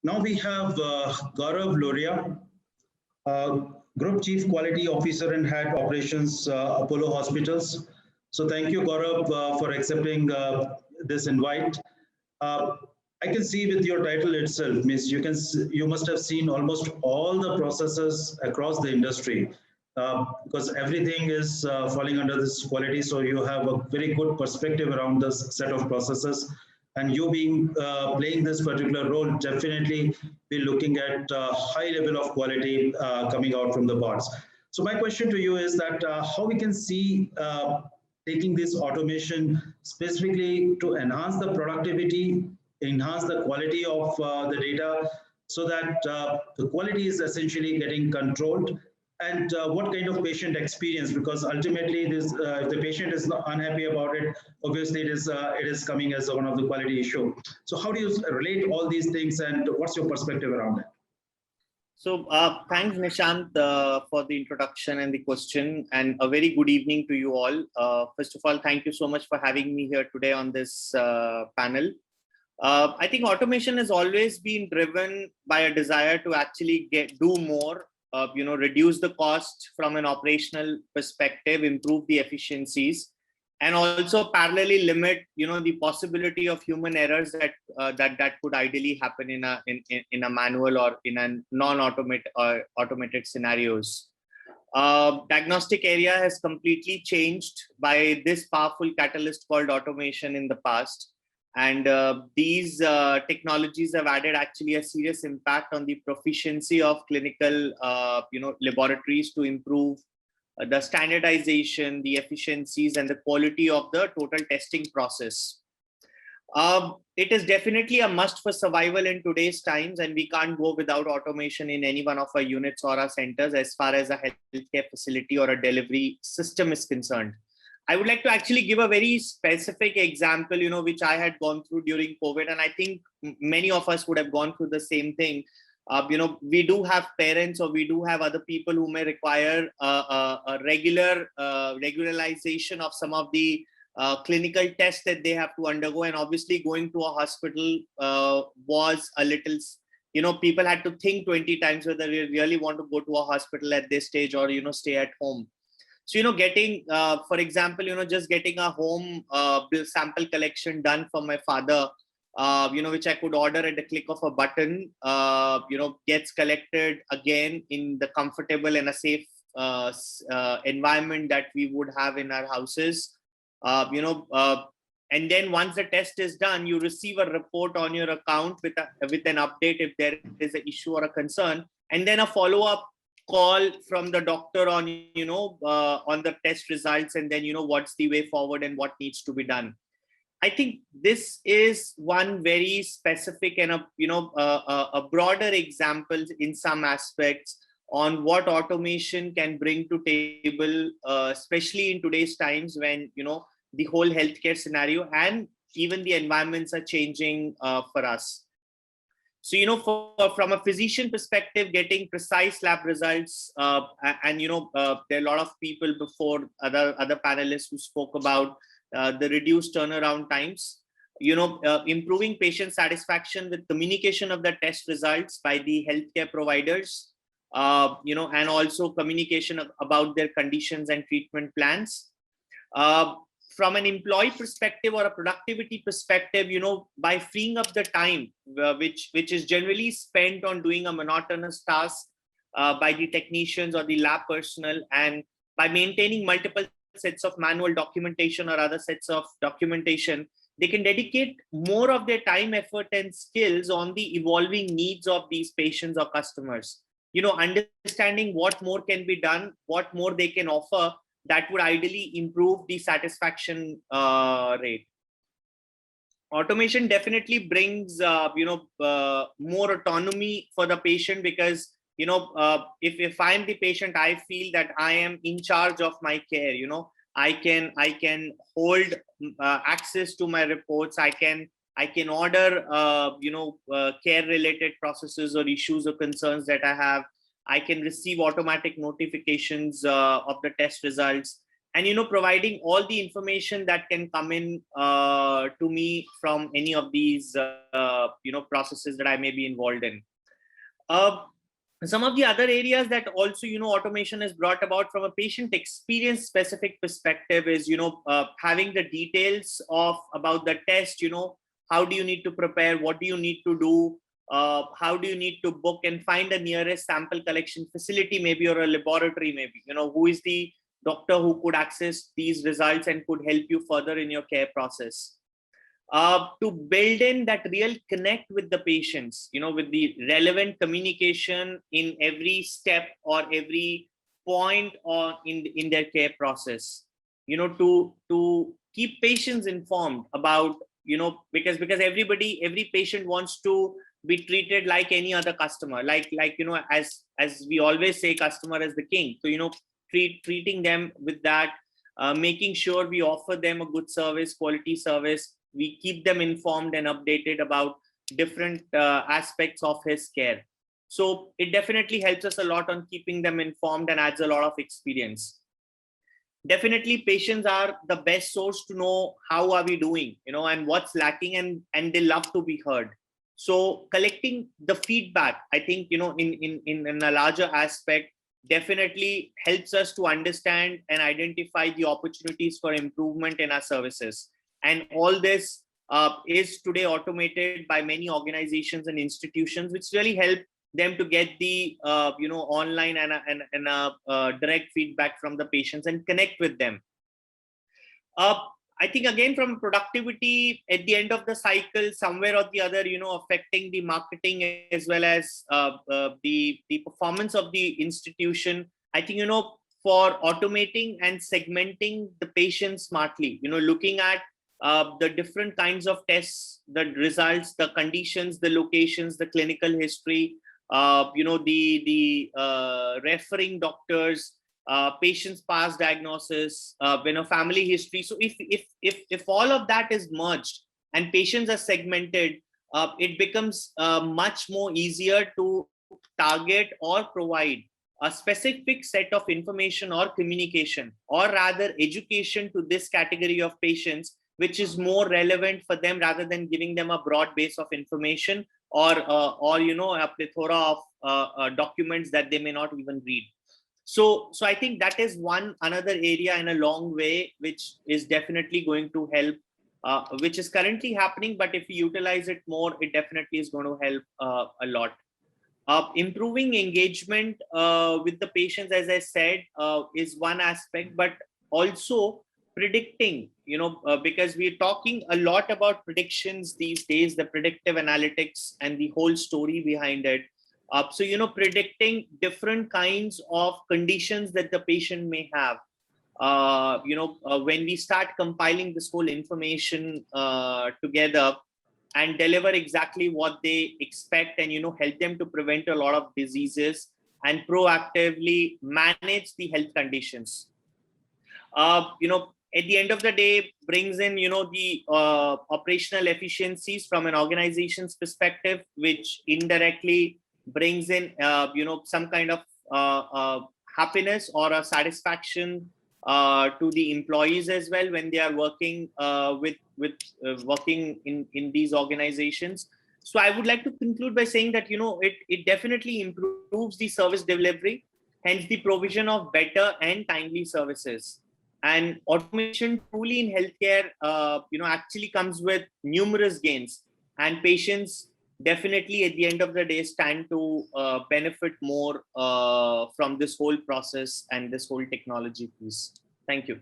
Now we have Gaurav Loria, Group Chief Quality Officer and Head Operations, Apollo Hospitals. So thank you, Gaurav, for accepting this invite. Uh, I can see with your title itself, means you must have seen almost all the processes across the industry, because everything is falling under this quality. So you have a very good perspective around this set of processes, and you being playing this particular role, definitely be looking at high level of quality coming out from the boards. So my question to you is that how we can see taking this automation specifically to enhance the productivity, enhance the quality of the data, so that the quality is essentially getting controlled, and what kind of patient experience, because ultimately this if the patient is not unhappy about it, obviously it is coming as one of the quality issue. So how do you relate all these things, and what's your perspective around that? So thanks, Nishant, for the introduction and the question, and a very good evening to you all. First of all, thank you so much for having me here today on this panel. I think automation has always been driven by a desire to actually do more, reduce the cost from an operational perspective, improve the efficiencies, and also parallelly limit, the possibility of human errors that could ideally happen in a manual or in a non-automated scenarios. Diagnostic area has completely changed by this powerful catalyst called automation in the past. And these technologies have added actually a serious impact on the proficiency of clinical, laboratories to improve the standardization, the efficiencies, and the quality of the total testing process. It is definitely a must for survival in today's times, and we can't go without automation in any one of our units or our centers as far as a healthcare facility or a delivery system is concerned. I would like to actually give a very specific example, which I had gone through during COVID, and I think many of us would have gone through the same thing. We do have parents, or we do have other people who may require a regularization of some of the clinical tests that they have to undergo. And obviously going to a hospital was a little, people had to think 20 times whether they really want to go to a hospital at this stage or, stay at home. So, getting, for example, just getting a home sample collection done for my father, which I could order at the click of a button, gets collected again in the comfortable and a safe environment that we would have in our houses. And then once the test is done, you receive a report on your account with an update if there is an issue or a concern, and then a follow-up call from the doctor on, on the test results, and then, what's the way forward and what needs to be done. I think this is one very specific and a broader example in some aspects on what automation can bring to table, especially in today's times when, the whole healthcare scenario and even the environments are changing for us. So, from a physician perspective, getting precise lab results, and, there are a lot of people before, other panelists who spoke about the reduced turnaround times, improving patient satisfaction with communication of the test results by the healthcare providers, and also communication about their conditions and treatment plans. From an employee perspective or a productivity perspective, by freeing up the time, which is generally spent on doing a monotonous task by the technicians or the lab personnel, and by maintaining multiple sets of manual documentation or other sets of documentation, they can dedicate more of their time, effort, and skills on the evolving needs of these patients or customers. Understanding what more can be done, what more they can offer, that would ideally improve the satisfaction rate. Automation definitely brings, more autonomy for the patient, because, if I'm the patient, I feel that I am in charge of my care. I can hold access to my reports. I can order, care related processes or issues or concerns that I have. I can receive automatic notifications of the test results. and providing all the information that can come in to me from any of these processes that I may be involved in. Some of the other areas that also automation is brought about from a patient experience specific perspective is having the details of about the test. How do you need to prepare, what do you need to do, how do you need to book and find the nearest sample collection facility, maybe, or a laboratory, maybe, who is the doctor who could access these results and could help you further in your care process. To build in that real connect with the patients, with the relevant communication in every step or every point or in their care process, to keep patients informed about, because every patient wants to be treated like any other customer, like as we always say, customer is the king. So treating them with that, making sure we offer them a good service, quality service. We keep them informed and updated about different aspects of his care. So it definitely helps us a lot on keeping them informed and adds a lot of experience. Definitely patients are the best source to know how are we doing, and what's lacking, and they love to be heard. So collecting the feedback, I think, in a larger aspect, definitely helps us to understand and identify the opportunities for improvement in our services. And all this is today automated by many organizations and institutions, which really help them to get the online and direct feedback from the patients and connect with them. I think, again, from productivity at the end of the cycle, somewhere or the other, affecting the marketing as well as the performance of the institution. I think, for automating and segmenting the patients smartly, looking at the different kinds of tests, the results, the conditions, the locations, the clinical history, the referring doctors, patient's past diagnosis, family history. So if all of that is merged and patients are segmented, it becomes much more easier to target or provide a specific set of information or communication, or rather education, to this category of patients, which is more relevant for them, rather than giving them a broad base of information or a plethora of documents that they may not even read. So I think that is another area in a long way, which is definitely going to help, which is currently happening, but if we utilize it more, it definitely is going to help a lot. Improving engagement with the patients, as I said, is one aspect, but also predicting, because we're talking a lot about predictions these days, the predictive analytics and the whole story behind it. So, predicting different kinds of conditions that the patient may have. When we start compiling this whole information together and deliver exactly what they expect, and, help them to prevent a lot of diseases and proactively manage the health conditions. At the end of the day, brings in, the operational efficiencies from an organization's perspective, which indirectly brings in, some kind of happiness or a satisfaction to the employees as well when they are working working in these organizations. So I would like to conclude by saying that, it definitely improves the service delivery, hence the provision of better and timely services. And automation truly in healthcare, actually comes with numerous gains, and patients definitely at the end of the day stand to benefit more from this whole process and this whole technology piece. Thank you.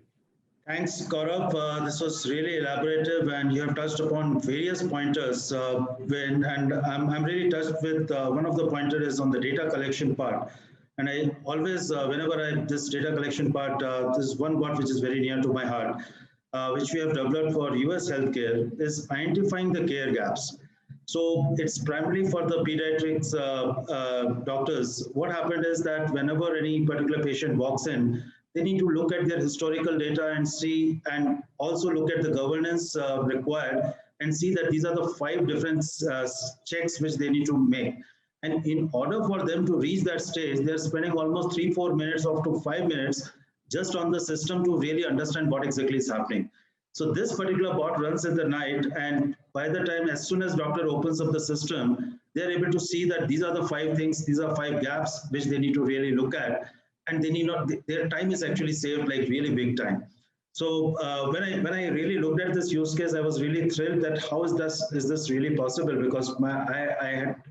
Thanks, Gaurav. This was really elaborative, and you have touched upon various pointers. And I'm really touched with one of the pointers is on the data collection part. And I always, whenever this data collection part, this is one part which is very near to my heart, which we have developed for US healthcare, is identifying the care gaps. So it's primarily for the pediatrics doctors. What happened is that whenever any particular patient walks in, they need to look at their historical data and see, and also look at the governance required and see that these are the 5 different checks which they need to make. And in order for them to reach that stage, they're spending almost 3-4 minutes up to 5 minutes just on the system to really understand what exactly is happening. So this particular bot runs in the night, and by the time, as soon as doctor opens up the system, they're able to see that these are the 5 things, these are 5 gaps which they need to really look at, and they need not, their time is actually saved, like really big time. So when I really looked at this use case, I was really thrilled that how is this really possible, because I had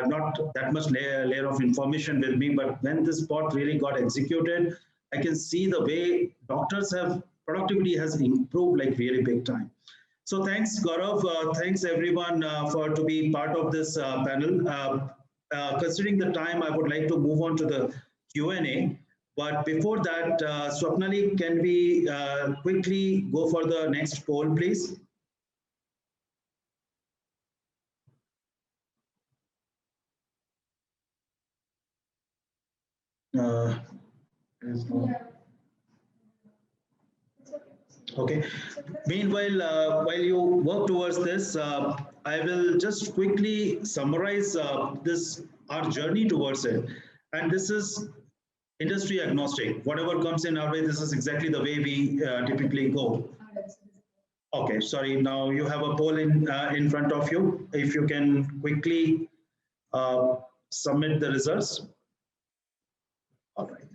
not that much layer of information with me, but when this bot really got executed, I can see the way doctors have productivity has improved like really big time. So thanks, Gaurav. Thanks everyone for to be part of this panel. Considering the time, I would like to move on to the Q&A. But before that, Swapnali, can we quickly go for the next poll, please? Okay. Meanwhile, while you work towards this, I will just quickly summarize this our journey towards it. And this is industry agnostic. Whatever comes in our way, this is exactly the way we typically go. Okay, sorry. Now you have a poll in front of you. If you can quickly submit the results. All right.